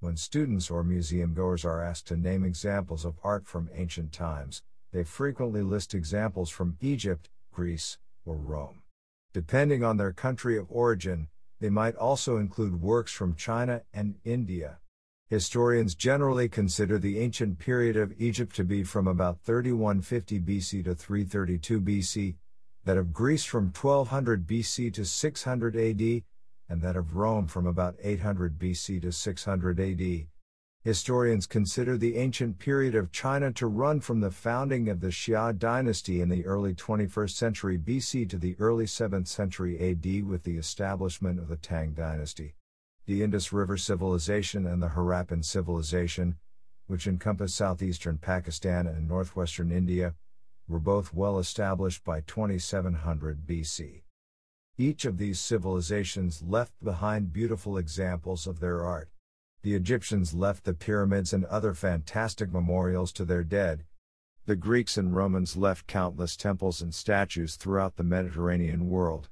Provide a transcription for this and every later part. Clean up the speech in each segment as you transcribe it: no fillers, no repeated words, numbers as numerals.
When students or museumgoers are asked to name examples of art from ancient times, they frequently list examples from Egypt, Greece, or Rome. Depending on their country of origin, they might also include works from China and India. Historians generally consider the ancient period of Egypt to be from about 3150 BC to 332 BC, that of Greece from 1200 BC to 600 AD, and that of Rome from about 800 BC to 600 AD. Historians consider the ancient period of China to run from the founding of the Xia dynasty in the early 21st century BC to the early 7th century AD with the establishment of the Tang dynasty. The Indus River civilization and the Harappan civilization, which encompass southeastern Pakistan and northwestern India, were both well established by 2700 BC. Each of these civilizations left behind beautiful examples of their art. The Egyptians left the pyramids and other fantastic memorials to their dead. The Greeks and Romans left countless temples and statues throughout the Mediterranean world.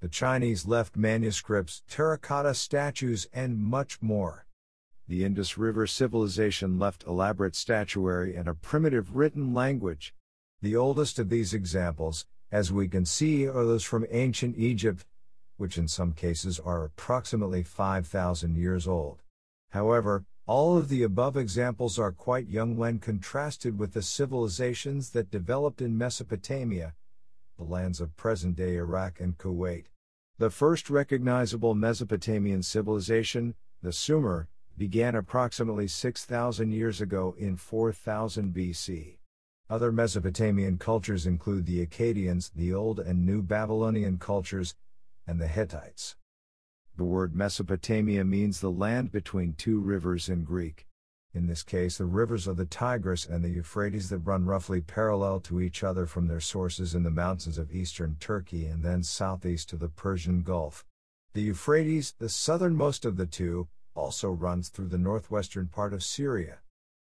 The Chinese left manuscripts, terracotta statues, and much more. The Indus River civilization left elaborate statuary and a primitive written language. The oldest of these examples, as we can see, are those from ancient Egypt, which in some cases are approximately 5,000 years old. However, all of the above examples are quite young when contrasted with the civilizations that developed in Mesopotamia, the lands of present-day Iraq and Kuwait. The first recognizable Mesopotamian civilization, the Sumer, began approximately 6,000 years ago in 4000 BC. Other Mesopotamian cultures include the Akkadians, the Old and New Babylonian cultures, and the Hittites. The word Mesopotamia means the land between two rivers in Greek. In this case, the rivers are the Tigris and the Euphrates that run roughly parallel to each other from their sources in the mountains of eastern Turkey and then southeast to the Persian Gulf. The Euphrates, the southernmost of the two, also runs through the northwestern part of Syria.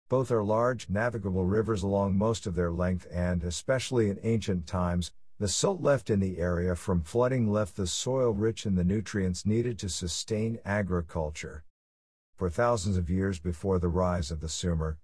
Both are large, navigable rivers along most of their length and, especially in ancient times, the silt left in the area from flooding left the soil rich in the nutrients needed to sustain agriculture. For thousands of years before the rise of the Sumer,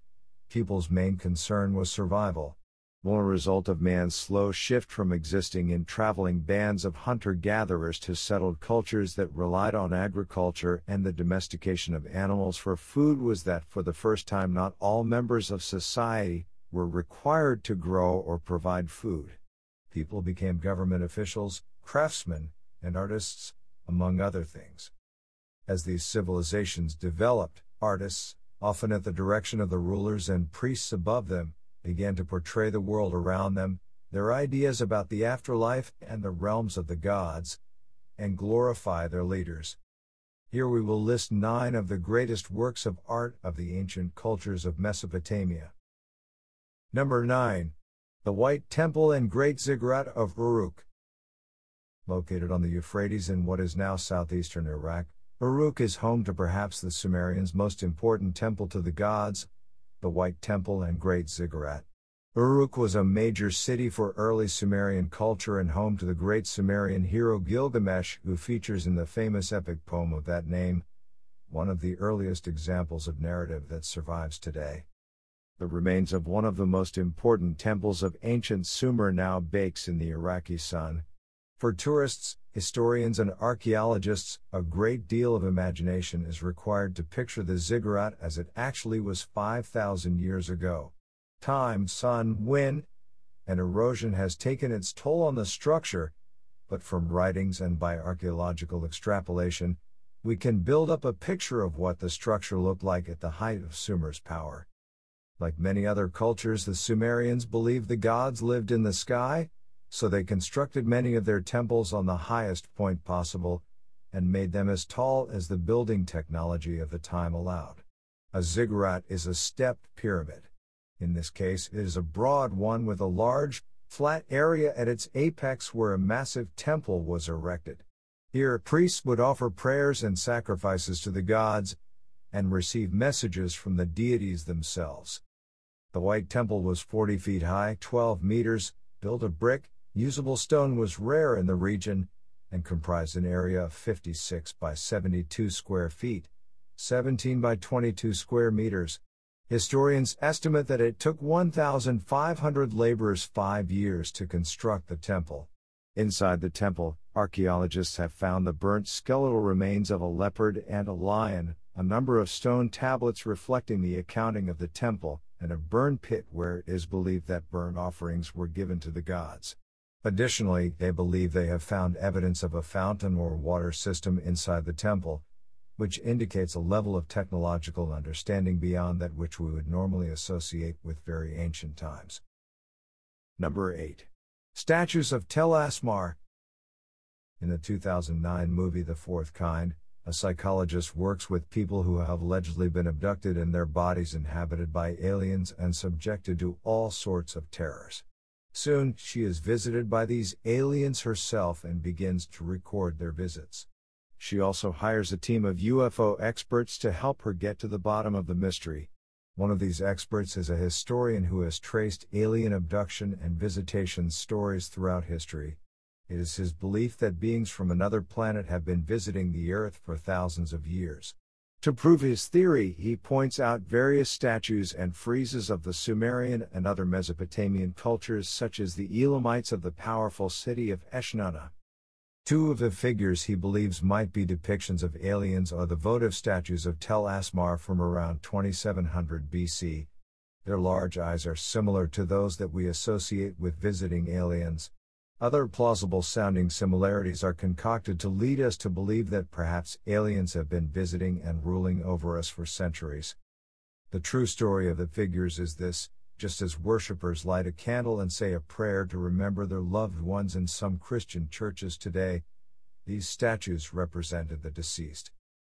people's main concern was survival. One result of man's slow shift from existing in traveling bands of hunter-gatherers to settled cultures that relied on agriculture and the domestication of animals for food was that for the first time not all members of society were required to grow or provide food. People became government officials, craftsmen, and artists, among other things. As these civilizations developed, artists, often at the direction of the rulers and priests above them, began to portray the world around them, their ideas about the afterlife and the realms of the gods, and glorify their leaders. Here we will list 9 of the greatest works of art of the ancient cultures of Mesopotamia. Number 9. The White Temple and Great Ziggurat of Uruk. Located on the Euphrates in what is now southeastern Iraq, Uruk is home to perhaps the Sumerians' most important temple to the gods, the White Temple and Great Ziggurat. Uruk was a major city for early Sumerian culture and home to the great Sumerian hero Gilgamesh, who features in the famous epic poem of that name, one of the earliest examples of narrative that survives today. The remains of one of the most important temples of ancient Sumer now bakes in the Iraqi sun. For tourists, historians and archaeologists, a great deal of imagination is required to picture the ziggurat as it actually was 5,000 years ago. Time, sun, wind, and erosion has taken its toll on the structure, but from writings and by archaeological extrapolation, we can build up a picture of what the structure looked like at the height of Sumer's power. Like many other cultures, the Sumerians believed the gods lived in the sky, so they constructed many of their temples on the highest point possible, and made them as tall as the building technology of the time allowed. A ziggurat is a stepped pyramid. In this case, it is a broad one with a large, flat area at its apex where a massive temple was erected. Here, priests would offer prayers and sacrifices to the gods, and receive messages from the deities themselves. The White Temple was 40 feet high, 12 meters, built of brick. Usable stone was rare in the region, and comprised an area of 56 by 72 square feet, 17 by 22 square meters. Historians estimate that it took 1,500 laborers 5 years to construct the temple. Inside the temple, archaeologists have found the burnt skeletal remains of a leopard and a lion, a number of stone tablets reflecting the accounting of the temple, and a burn pit where it is believed that burnt offerings were given to the gods. Additionally, they believe they have found evidence of a fountain or water system inside the temple, which indicates a level of technological understanding beyond that which we would normally associate with very ancient times. Number 8. Statues of Tel Asmar. In the 2009 movie The Fourth Kind, a psychologist works with people who have allegedly been abducted and their bodies inhabited by aliens and subjected to all sorts of terrors. Soon, she is visited by these aliens herself and begins to record their visits. She also hires a team of UFO experts to help her get to the bottom of the mystery. One of these experts is a historian who has traced alien abduction and visitation stories throughout history. It is his belief that beings from another planet have been visiting the Earth for thousands of years. To prove his theory, he points out various statues and friezes of the Sumerian and other Mesopotamian cultures, such as the Elamites of the powerful city of Eshnunna. Two of the figures he believes might be depictions of aliens are the votive statues of Tel Asmar from around 2700 BC. Their large eyes are similar to those that we associate with visiting aliens. Other plausible-sounding similarities are concocted to lead us to believe that perhaps aliens have been visiting and ruling over us for centuries. The true story of the figures is this: just as worshippers light a candle and say a prayer to remember their loved ones in some Christian churches today, these statues represented the deceased.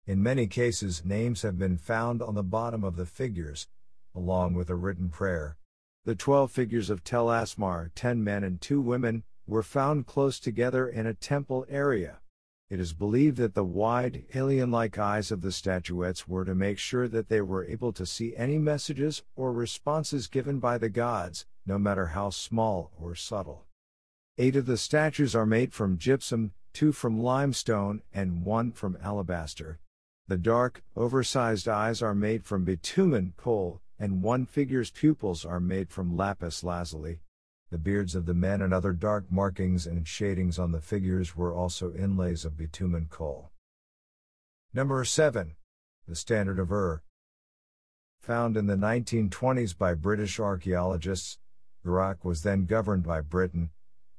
In many cases, names have been found on the bottom of the figures, along with a written prayer. The 12 figures of Tel Asmar, 10 men and 2 women, were found close together in a temple area. It is believed that the wide, alien-like eyes of the statuettes were to make sure that they were able to see any messages or responses given by the gods, no matter how small or subtle. 8 of the statues are made from gypsum, 2 from limestone, and 1 from alabaster. The dark, oversized eyes are made from bitumen coal, and one figure's pupils are made from lapis lazuli. The beards of the men and other dark markings and shadings on the figures were also inlays of bitumen coal. Number 7. The Standard of Ur. Found in the 1920s by British archaeologists, Iraq was then governed by Britain.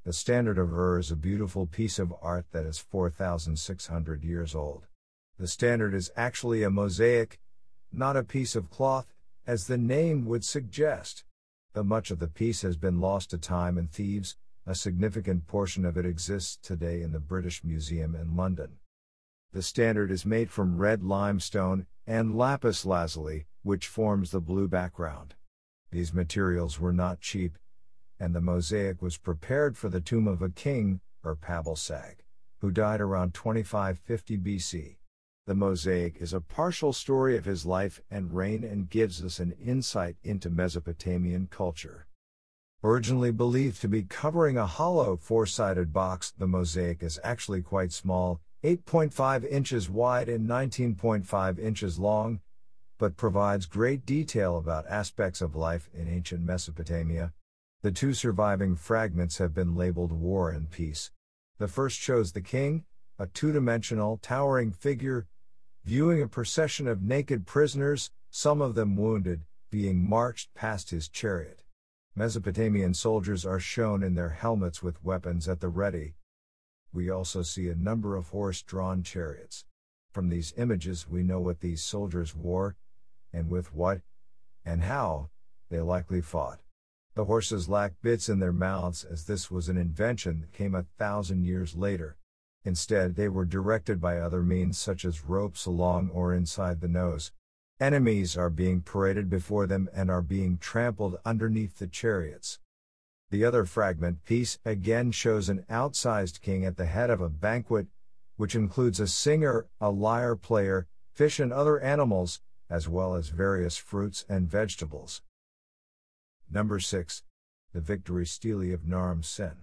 The Standard of Ur is a beautiful piece of art that is 4,600 years old. The standard is actually a mosaic, not a piece of cloth, as the name would suggest. Though much of the piece has been lost to time and thieves, a significant portion of it exists today in the British Museum in London. The standard is made from red limestone and lapis lazuli, which forms the blue background. These materials were not cheap, and the mosaic was prepared for the tomb of a king, Pabalsag, who died around 2550 BC. The mosaic is a partial story of his life and reign and gives us an insight into Mesopotamian culture. Originally believed to be covering a hollow four-sided box, the mosaic is actually quite small, 8.5 inches wide and 19.5 inches long, but provides great detail about aspects of life in ancient Mesopotamia. The 2 surviving fragments have been labeled War and Peace. The first shows the king, a 2-dimensional, towering figure, viewing a procession of naked prisoners, some of them wounded, being marched past his chariot. Mesopotamian soldiers are shown in their helmets with weapons at the ready. We also see a number of horse-drawn chariots. From these images we know what these soldiers wore, and with what, and how, they likely fought. The horses lack bits in their mouths, as this was an invention that came 1,000 years later. Instead, they were directed by other means such as ropes along or inside the nose. Enemies are being paraded before them and are being trampled underneath the chariots. The other fragment piece again shows an outsized king at the head of a banquet, which includes a singer, a lyre player, fish and other animals, as well as various fruits and vegetables. Number 6. The Victory Stele of Naram-Sin.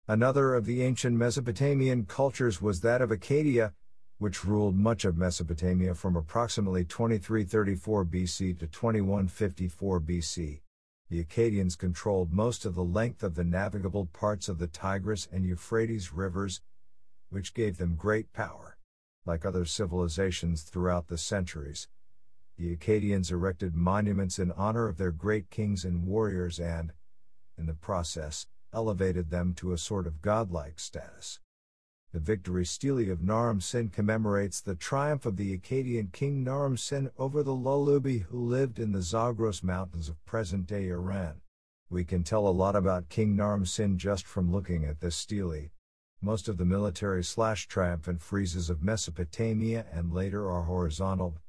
Another of the ancient Mesopotamian cultures was that of Akkadia, which ruled much of Mesopotamia from approximately 2334 BC to 2154 BC. The Akkadians controlled most of the length of the navigable parts of the Tigris and Euphrates rivers, which gave them great power. Like other civilizations throughout the centuries, the Akkadians erected monuments in honor of their great kings and warriors and, in the process, elevated them to a sort of godlike status. The victory Steely of Naram-Sin commemorates the triumph of the Akkadian king Naram-Sin over the Lulubi who lived in the Zagros Mountains of present-day Iran. We can tell a lot about King Naram-Sin just from looking at this stele. Most of the military/triumphant friezes of Mesopotamia and later are horizontal,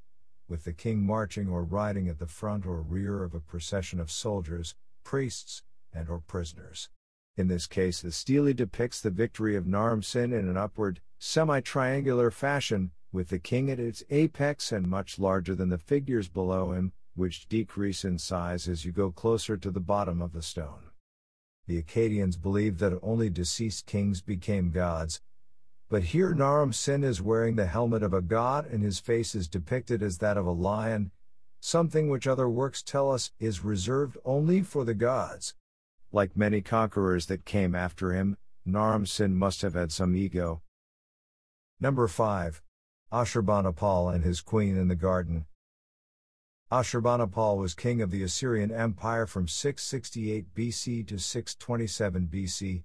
with the king marching or riding at the front or rear of a procession of soldiers, priests, and/or prisoners. In this case, the stele depicts the victory of Naram-Sin in an upward, semi-triangular fashion, with the king at its apex and much larger than the figures below him, which decrease in size as you go closer to the bottom of the stone. The Akkadians believed that only deceased kings became gods, but here Naram-Sin is wearing the helmet of a god and his face is depicted as that of a lion, something which other works tell us is reserved only for the gods. Like many conquerors that came after him, Naram-Sin must have had some ego. Number 5. Ashurbanipal and his queen in the garden. Ashurbanipal was king of the Assyrian Empire from 668 BC to 627 BC,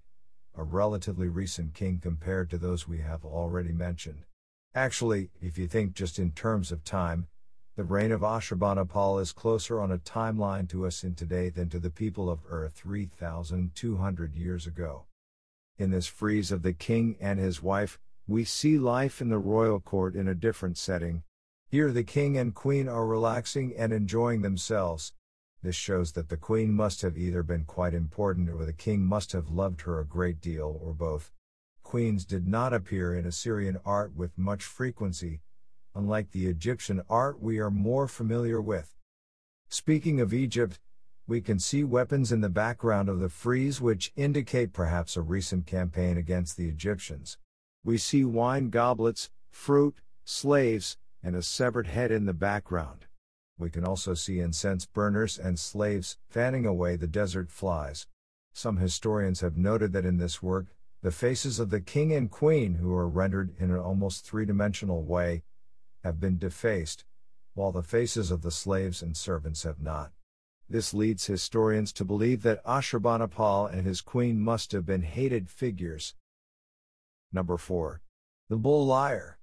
a relatively recent king compared to those we have already mentioned. Actually, if you think just in terms of time, the reign of Ashurbanipal is closer on a timeline to us in today than to the people of Earth 3,200 years ago. In this frieze of the king and his wife, we see life in the royal court in a different setting. Here the king and queen are relaxing and enjoying themselves. This shows that the queen must have either been quite important or the king must have loved her a great deal or both. Queens did not appear in Assyrian art with much frequency, unlike the Egyptian art we are more familiar with. Speaking of Egypt, we can see weapons in the background of the frieze which indicate perhaps a recent campaign against the Egyptians. We see wine goblets, fruit, slaves, and a severed head in the background. We can also see incense burners and slaves fanning away the desert flies. Some historians have noted that in this work, the faces of the king and queen, who are rendered in an almost three-dimensional way, have been defaced, while the faces of the slaves and servants have not. This leads historians to believe that Ashurbanipal and his queen must have been hated figures. Number 4. The Bull Lire.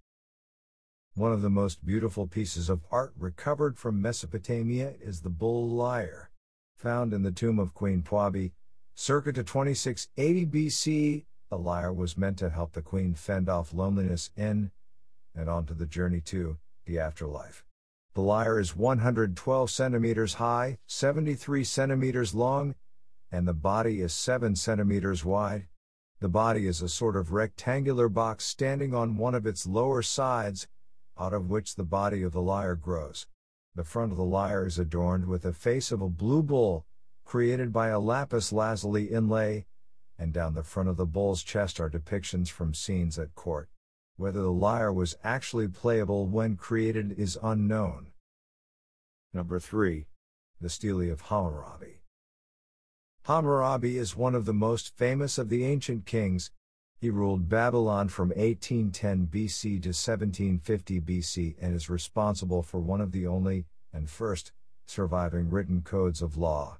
One of the most beautiful pieces of art recovered from Mesopotamia is the Bull Lire. Found in the tomb of Queen Pwabi, circa to 2680 BC, the lyre was meant to help the queen fend off loneliness in and onto the journey to the afterlife. The lyre is 112 centimeters high, 73 centimeters long, and the body is 7 centimeters wide. The body is a sort of rectangular box standing on one of its lower sides, out of which the body of the lyre grows. The front of the lyre is adorned with the face of a blue bull, created by a lapis lazuli inlay, and down the front of the bull's chest are depictions from scenes at court. Whether the lyre was actually playable when created is unknown. Number 3. The Steely of Hammurabi. Hammurabi is one of the most famous of the ancient kings. He ruled Babylon from 1810 BC to 1750 BC and is responsible for one of the only, and first, surviving written codes of law.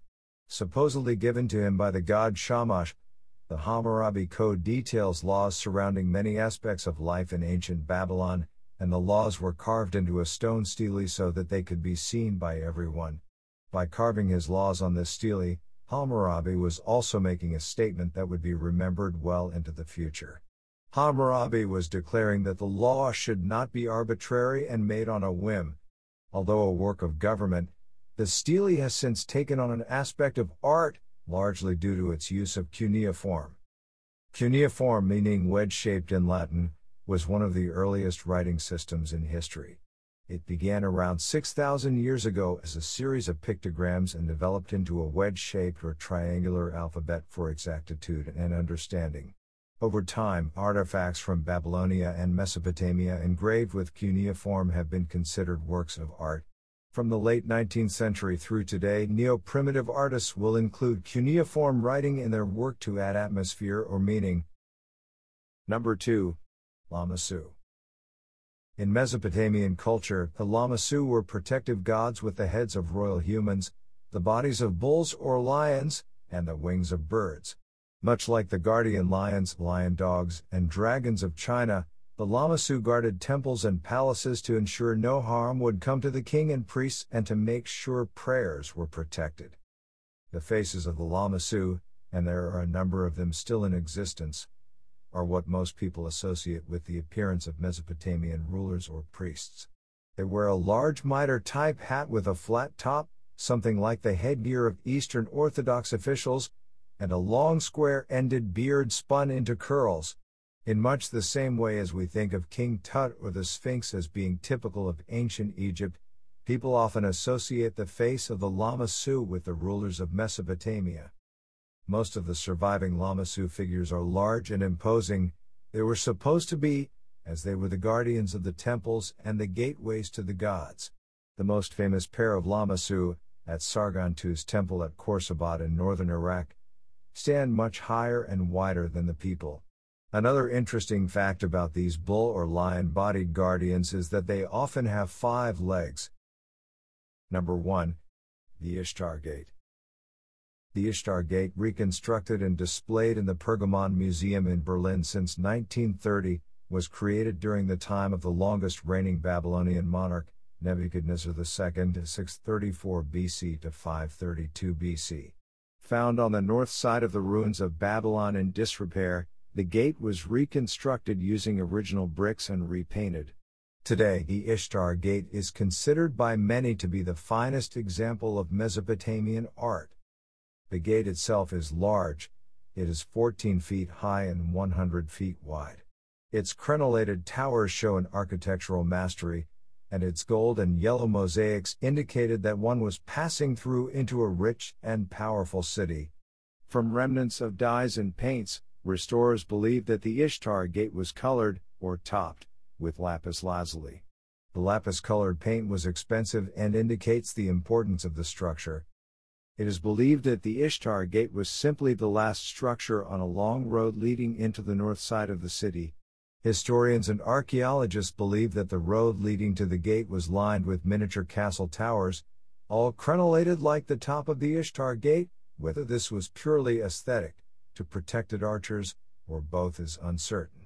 Supposedly given to him by the god Shamash, the Hammurabi Code details laws surrounding many aspects of life in ancient Babylon, and the laws were carved into a stone stele so that they could be seen by everyone. By carving his laws on this stele, Hammurabi was also making a statement that would be remembered well into the future. Hammurabi was declaring that the law should not be arbitrary and made on a whim. Although a work of government, the stele has since taken on an aspect of art, largely due to its use of cuneiform. Cuneiform, meaning wedge-shaped in Latin, was one of the earliest writing systems in history. It began around 6,000 years ago as a series of pictograms and developed into a wedge-shaped or triangular alphabet for exactitude and understanding. Over time, artifacts from Babylonia and Mesopotamia engraved with cuneiform have been considered works of art. From the late 19th century through today, neo-primitive artists will include cuneiform writing in their work to add atmosphere or meaning. Number 2. Lamasu. In Mesopotamian culture, the Lamasu were protective gods with the heads of royal humans, the bodies of bulls or lions, and the wings of birds. Much like the guardian lions, lion dogs, and dragons of China, the Lamasu guarded temples and palaces to ensure no harm would come to the king and priests and to make sure prayers were protected. The faces of the Lamasu, and there are a number of them still in existence, are what most people associate with the appearance of Mesopotamian rulers or priests. They wear a large mitre-type hat with a flat top, something like the headgear of Eastern Orthodox officials, and a long square-ended beard spun into curls. In much the same way as we think of King Tut or the Sphinx as being typical of ancient Egypt, people often associate the face of the Lamasu with the rulers of Mesopotamia. Most of the surviving Lamasu figures are large and imposing. They were supposed to be, as they were the guardians of the temples and the gateways to the gods. The most famous pair of Lamasu, at Sargontu's temple at Khorsabad in northern Iraq, stand much higher and wider than the people. Another interesting fact about these bull or lion-bodied guardians is that they often have 5 legs. Number 1. The Ishtar Gate. The Ishtar Gate, reconstructed and displayed in the Pergamon Museum in Berlin since 1930, was created during the time of the longest reigning Babylonian monarch, Nebuchadnezzar II, 634 BC to 532 BC. Found on the north side of the ruins of Babylon in disrepair, the gate was reconstructed using original bricks and repainted. Today, the Ishtar Gate is considered by many to be the finest example of Mesopotamian art. The gate itself is large. It is 14 feet high and 100 feet wide. Its crenellated towers show an architectural mastery, and its gold and yellow mosaics indicated that one was passing through into a rich and powerful city. From remnants of dyes and paints, restorers believe that the Ishtar Gate was colored, or topped, with lapis lazuli. The lapis-colored paint was expensive and indicates the importance of the structure. It is believed that the Ishtar Gate was simply the last structure on a long road leading into the north side of the city. Historians and archaeologists believe that the road leading to the gate was lined with miniature castle towers, all crenellated like the top of the Ishtar Gate. Whether this was purely aesthetic, to protected archers, or both is uncertain.